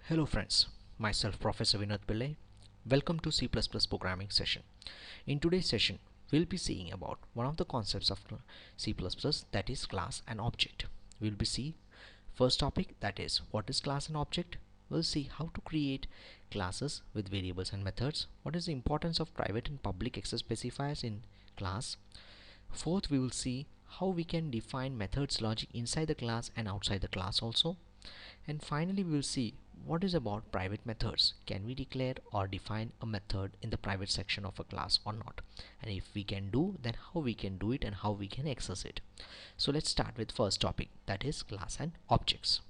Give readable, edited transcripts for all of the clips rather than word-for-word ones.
Hello friends, myself Professor Vinod Pillai. Welcome to C++ programming session. In today's session, we'll be seeing about one of the concepts of C++, that is class and object. We'll be see first topic, that is what is class and object. We'll see how to create classes with variables and methods. What is the importance of private and public access specifiers in class. Fourth, we will see how we can define methods logic inside the class and outside the class also. And finally, we will see what is about private methods. Can we declare or define a method in the private section of a class or not? And if we can do, then how we can do it and how we can access it. So let's start with first topic, that is class and objects.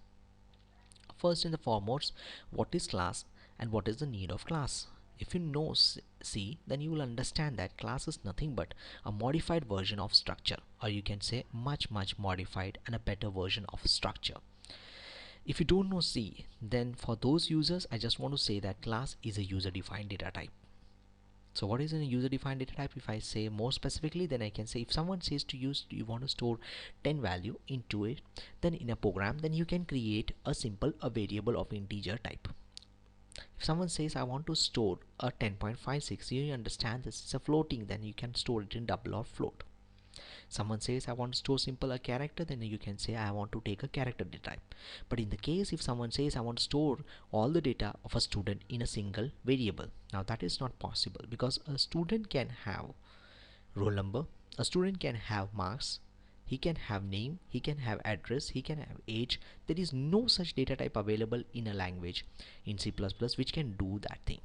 First and the foremost, what is class and what is the need of class? If you know C, then you will understand that class is nothing but a modified version of structure, or you can say much modified and a better version of structure. If you don't know C, then for those users, I just want to say that class is a user-defined data type. So what is a user-defined data type? If I say more specifically, then I can say if someone says to you want to store 10 value into it, then in a program, then you can create a variable of integer type. If someone says I want to store a 10.56, you understand this is a floating, then you can store it in double or float. Someone says I want to store simple a character, then you can say I want to take a character data type. But in the case if someone says I want to store all the data of a student in a single variable, now that is not possible, because a student can have roll number, a student can have marks, he can have name, he can have address, he can have age. There is no such data type available in a language in C++ which can do that thing.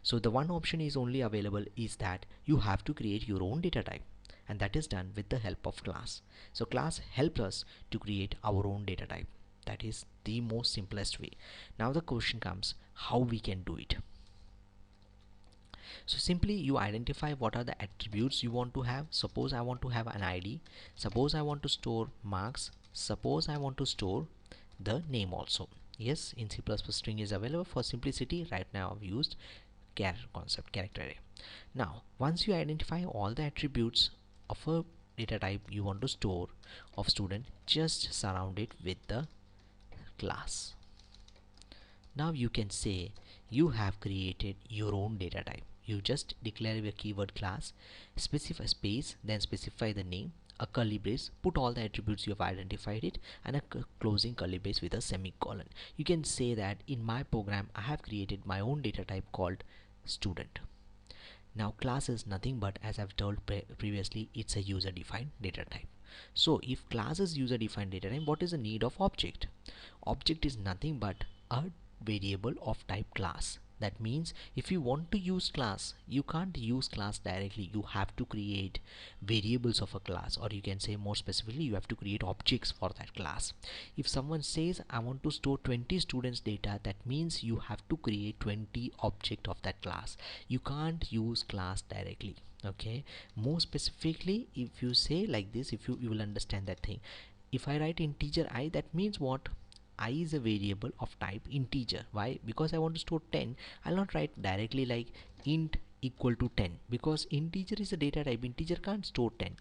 So the one option is only available is that you have to create your own data type, and that is done with the help of class. So class helps us to create our own data type. That is the most simplest way. Now the question comes, how we can do it. So simply you identify what are the attributes you want to have. Suppose I want to have an ID, suppose I want to store marks, suppose I want to store the name also. Yes, in C++ string is available. For simplicity, right now I've used character array. Now once you identify all the attributes of a data type you want to store of student, just surround it with the class. Now you can say you have created your own data type. You just declare your keyword class, specify space, then specify the name, a curly brace, put all the attributes you have identified it, and a closing curly brace with a semicolon. You can say that in my program I have created my own data type called student. Now class is nothing but, as I've told previously, it's a user defined data type. So if class is user defined data type, what is the need of object? Object is nothing but a variable of type class. That means if you want to use class, you can't use class directly. You have to create variables of a class, or you can say more specifically, you have to create objects for that class. If someone says I want to store 20 students data, that means you have to create 20 object of that class. You can't use class directly. Okay, more specifically, if you say like this, if you will understand that thing. If I write integer I, that means what? I is a variable of type integer. Why? Because I want to store 10. I'll not write directly like int equal to 10, because integer is a data type. Integer can't store 10.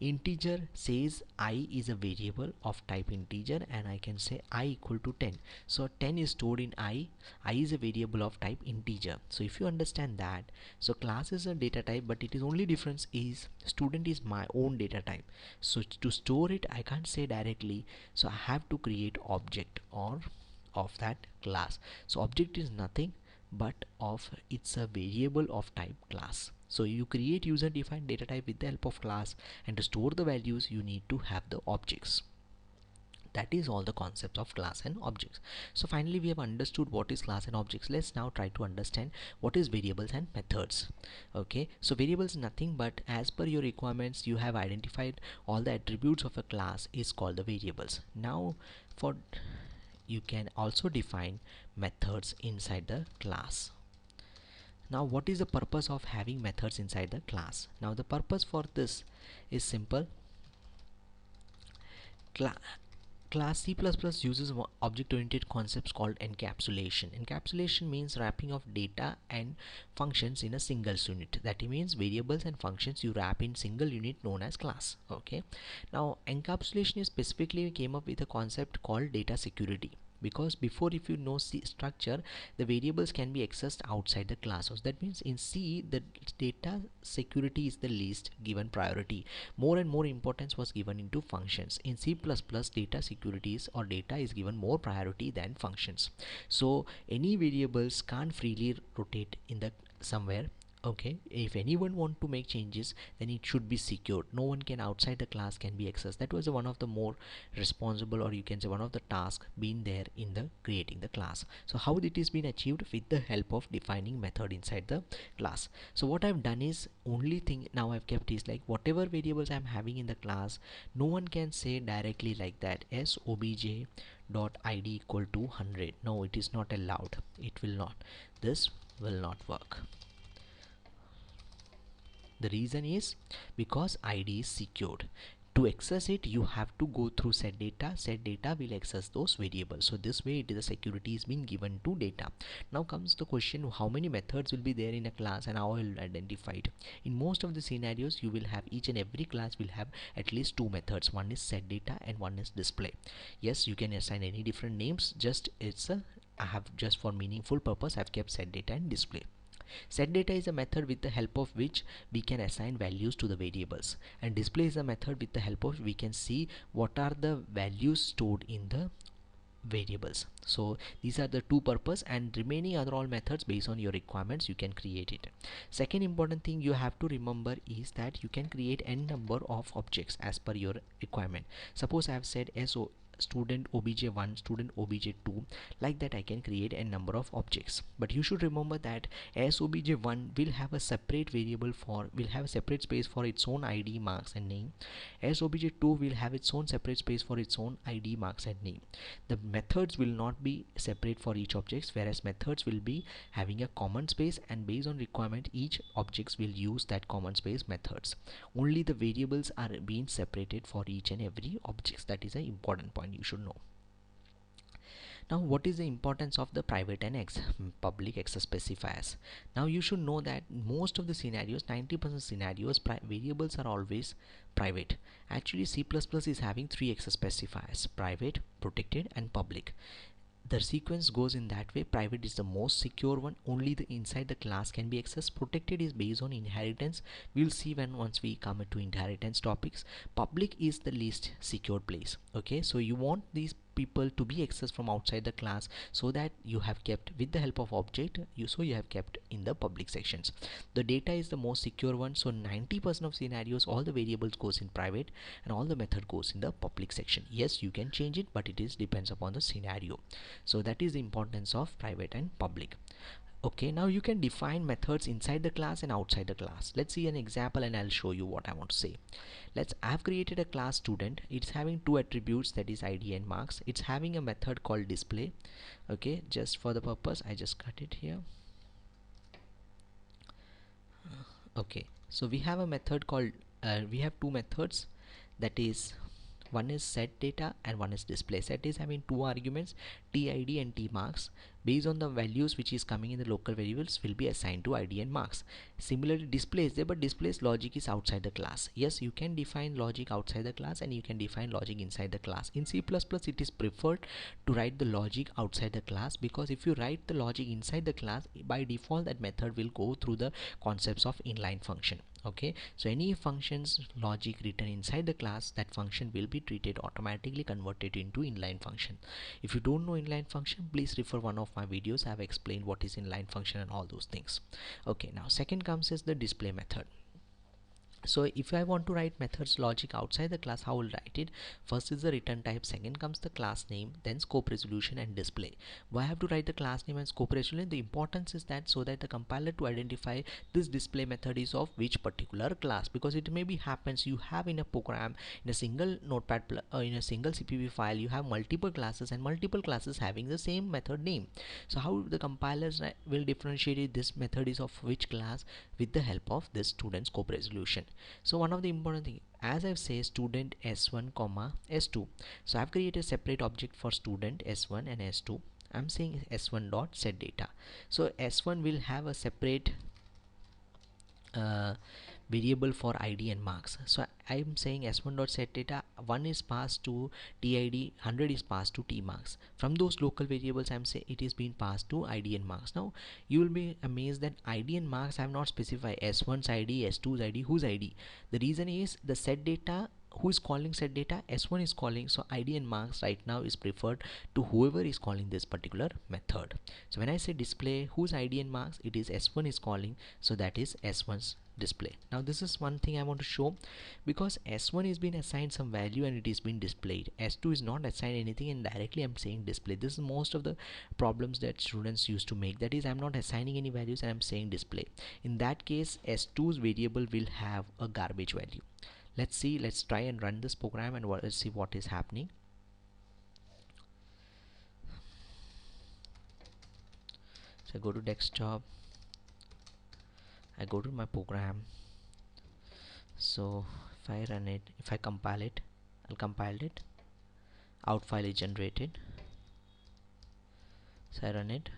Integer says I is a variable of type integer, and I can say I equal to 10. So 10 is stored in I is a variable of type integer. So if you understand that, so class is a data type, but it is only difference is student is my own data type. So to store it, I can't say directly, so I have to create object or of that class. So object is nothing but it's a variable of type class. So you create user defined data type with the help of class, and to store the values you need to have the objects. That is all the concepts of class and objects. So finally we have understood what is class and objects. Let's now try to understand what is variables and methods. Okay, so variables nothing but as per your requirements, you have identified all the attributes of a class is called the variables. Now for you can also define methods inside the class. Now what is the purpose of having methods inside the class? Now the purpose for this is simple. Class C++ uses object-oriented concepts called encapsulation. Encapsulation means wrapping of data and functions in a single unit. That means variables and functions you wrap in single unit known as class. Okay. Now encapsulation is specifically came up with a concept called data security. because before, if you know C structure, the variables can be accessed outside the class. So that means in C, the data security is the least given priority. More and more importance was given into functions. In C++, data securities or data is given more priority than functions. So any variables can't freely rotate in the somewhere. Okay, if anyone want to make changes, then it should be secured. No one can outside the class can be accessed. That was one of the more responsible, or you can say one of the tasks being there in the creating the class. So how it is been achieved? With the help of defining method inside the class. So what I've done is, only thing now I've kept is like whatever variables I'm having in the class, no one can say directly like that as obj dot id equal to 100. No, it is not allowed. It will not. This will not work. The reason is because id is secured. To access it, you have to go through set data. Set data will access those variables. So this way it is, the security is being given to data. Now comes the question, how many methods will be there in a class and how I will identify it? In most of the scenarios, you will have each and every class will have at least two methods. One is set data and one is display. Yes, you can assign any different names, just it's a, I have just for meaningful purpose I've kept set data and display. Set data is a method with the help of which we can assign values to the variables, and display is a method with the help of we can see what are the values stored in the variables. So these are the two purpose, and remaining other all methods based on your requirements you can create it. Second important thing you have to remember is that you can create n number of objects as per your requirement. Suppose I have said so student obj1, student obj2, like that I can create a number of objects. But you should remember that as obj1 will have a separate variable for, will have a separate space for its own id, marks and name. As obj2 will have its own separate space for its own id, marks and name. The methods will not be separate for each objects, whereas methods will be having a common space, and based on requirement each objects will use that common space methods. Only the variables are being separated for each and every objects. That is an important point you should know. Now what is the importance of the private and public access specifiers? Now you should know that most of the scenarios, 90% scenarios, variables are always private. Actually C++ is having three access specifiers: private, protected and public. The sequence goes in that way. Private is the most secure one, only the inside the class can be accessed. Protected is based on inheritance, we'll see when once we come to inheritance topics. Public is the least secure place. Okay, so you want these people to be accessed from outside the class, so that you have kept with the help of object, you have kept in the public sections. The data is the most secure one, so 90% of scenarios all the variables goes in private and all the method goes in the public section. Yes, you can change it, but it is depends upon the scenario. So that is the importance of private and public. Okay, now you can define methods inside the class and outside the class. Let's see an example and I'll show you what I want to say. I have created a class student. It's having two attributes, that is id and marks. It's having a method called display. Okay, just for the purpose I just cut it here. Okay, so we have a method called we have two methods, that is one is set data and one is display. Set is having two arguments, tid and t marks. Based on the values which is coming in the local variables will be assigned to id and marks. Similarly display is there, but display's logic is outside the class. Yes, you can define logic outside the class and you can define logic inside the class. In C++ it is preferred to write the logic outside the class, because if you write the logic inside the class, by default that method will go through the concepts of inline function. Okay, so any functions logic written inside the class, that function will be treated automatically converted into inline function. If you don't know inline function, please refer one of my videos. I have explained what is inline function and all those things. Okay, now second comes is the display method. So if I want to write methods logic outside the class, how will write it? First is the return type, second comes the class name, then scope resolution and display. Why I have to write the class name and scope resolution? The importance is that so that the compiler to identify this display method is of which particular class, because it may be happens you have in a program, in a single notepad in a single cpp file you have multiple classes and multiple classes having the same method name. So how the compilers will differentiate this method is of which class? With the help of this student scope resolution. So one of the important thing, as I've said student s1 comma s2, so I've created a separate object for student s1 and s2. I'm saying s1 dot set data. So s1 will have a separate variable for id and marks. So I'm saying s1 dot set data 1 is passed to tid, 100 is passed to t marks. From those local variables I'm saying it is being passed to id and marks. Now you will be amazed that id and marks I have not specified s1's id, s2's id, whose id. The reason is the set data, who is calling set data, s1 is calling, so id and marks right now is preferred to whoever is calling this particular method. So when I say display whose id and marks, it is s1 is calling, so that is s1's display. Now this is one thing I want to show, because s1 is been assigned some value and it is been displayed, s2 is not assigned anything and directly I'm saying display. This is most of the problems that students used to make, that is I'm not assigning any values and I'm saying display. In that case s2's variable will have a garbage value. Let's see, let's try and run this program and let's see what is happening. So I go to desktop, I go to my program. So if I run it, if I compile it, I'll compile it, out file is generated. So I run it.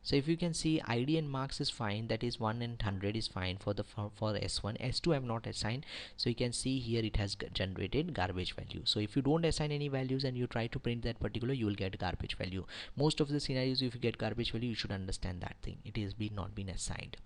So if you can see id and marks is fine, that is 1 and 100 is fine for the for s1. s2 I have not assigned, so you can see here it has generated garbage value. So if you don't assign any values and you try to print that particular, you will get garbage value. Most of the scenarios if you get garbage value, you should understand that thing, it is not been assigned.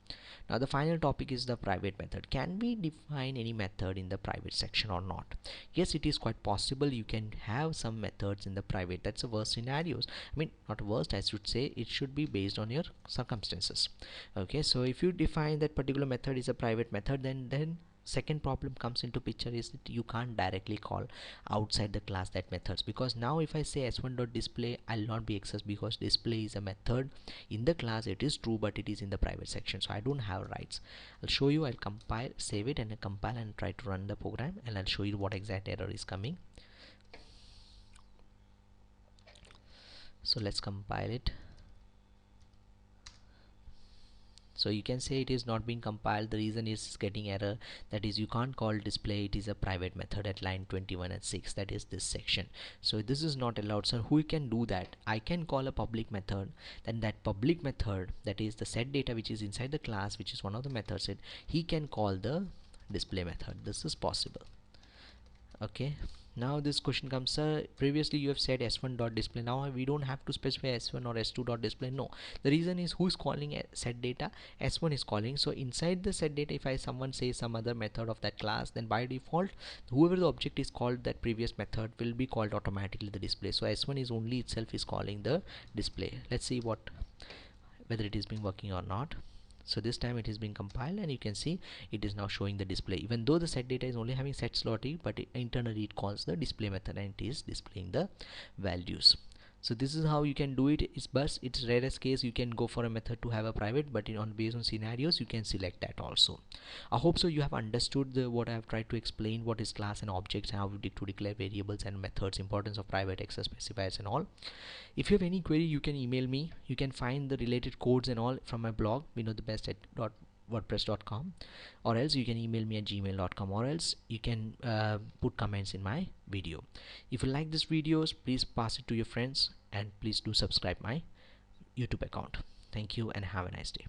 Now the final topic is the private method. Can we define any method in the private section or not? Yes, it is quite possible you can have some methods in the private. That's the worst scenarios, I mean not worst, I should say it should be based on your circumstances. Okay, so if you define that particular method is a private method, then second problem comes into picture is that you can't directly call outside the class that methods, because now if I say s1 dot display, I'll not be accessed because display is a method in the class, it is true, but it is in the private section, so I don't have rights. I'll show you, I'll compile, save it and compile and try to run the program, and I'll show you what exact error is coming. So let's compile it. So you can say it is not being compiled, the reason is getting error, that is you can't call display, it is a private method at line 21 and 6, that is this section. So this is not allowed. So who can do that? I can call a public method, then that public method, that is the set data which is inside the class, which is one of the methods, he can call the display method. This is possible. Okay, now this question comes, sir, previously you have said s1 dot display, now we don't have to specify s1 or s2 dot display. No, the reason is who's calling set data, s1 is calling, so inside the set data if I someone says some other method of that class, then by default whoever the object is called that previous method will be called automatically the display. So s1 is only itself is calling the display. Let's see whether it is being working or not. So this time it is being compiled and you can see it is now showing the display, even though the set data is only having set slot, but internally it calls the display method and it is displaying the values. So this is how you can do it. It's rarest case you can go for a method to have a private, but based on scenarios you can select that also. I hope so you have understood what I have tried to explain, what is class and objects, how to declare variables and methods, importance of private access specifiers and all. If you have any query you can email me. You can find the related codes and all from my blog vinodthebest.wordpress.com, or else you can email me at gmail.com, or else you can put comments in my video. If you like these videos, please pass it to your friends and please do subscribe my YouTube account. Thank you and have a nice day.